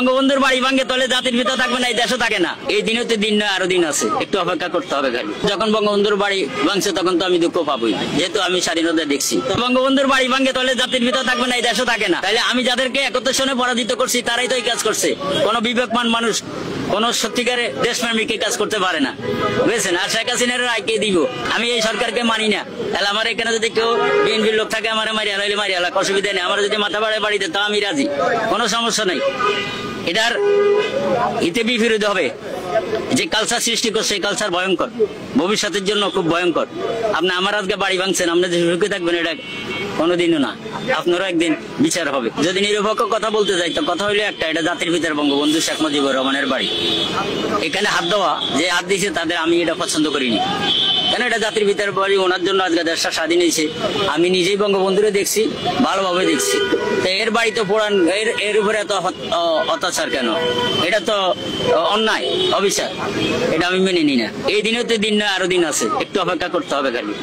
বঙ্গবন্ধুর বাড়ি ভাঙ্গে তলে জাতির ভিতর থাকবে না, এই দেশও থাকে না। এই দিন হতে দিন নয়, আরো দিন আছে, একটু অপেক্ষা করতে হবে খালি। যখন বঙ্গবন্ধুর বাড়ি ভাঙছে তখন তো আমি দুঃখ পাবোই, যেহেতু আমি স্বাধীনতা দেখছি। বঙ্গবন্ধুর বাড়ি ভাঙ্গে তলে জাতির ভিতর থাকবে না, এই দেশও থাকে না। তাহলে আমি যাদেরকে 71 সনে পরাজিত করছি তারাই তো এই কাজ করছে। কোন বিবেকমান মানুষ, কোন সত্যিকারে দেশপ্রেমিক কাজ করতে পারে না, বুঝেছেন? আর শেখ হাসিনার রায় কে দিব? আমি এই সরকারকে মানি না। তাহলে আমার এখানে যদি কেউ বিএনপির লোক থাকে, আমার মারিয়া লাইলে মারিয়া লাগ, অসুবিধা নেই। আমার যদি মাথা বাড়ায় বাড়িতে, তাও আমি রাজি, কোনো সমস্যা নাই। এটার ইতে বিপরীত হবে। যে কালচার সৃষ্টি করছে এই কালচার ভয়ঙ্কর, ভবিষ্যতের জন্য খুব ভয়ঙ্কর। আপনি আমার আজকে বাড়ি ভাঙছেন, আপনি যে সুখে থাকবেন এটা কোনোদিনও না। আপনারও একদিন বিচার হবে। যদি নিরপেক্ষ কথা বলতে যাই তো কথা হইলো একটা, এটা জাতির ভিতর বঙ্গবন্ধু শেখ মুজিবুর রহমানের বাড়ি। এখানে হাত দেওয়া, যে হাত দিয়েছে তাদের আমি এটা পছন্দ করিনি। কেন? এটা জাতির ভিতর বাড়ি, ওনার জন্য আজকে দেশটা স্বাধীন হয়েছে। আমি নিজেই বঙ্গবন্ধুরে দেখছি, ভালোভাবে দেখছি। তো এর বাড়ি তো পোড়ান, এর উপরে এত অত্যাচার কেন? এটা তো অন্যায়, অবিচার। এটা আমি মেনে নিই না। এই দিনে তো দিন নয়, আরো দিন আছে, একটু অপেক্ষা করতে হবে খালি।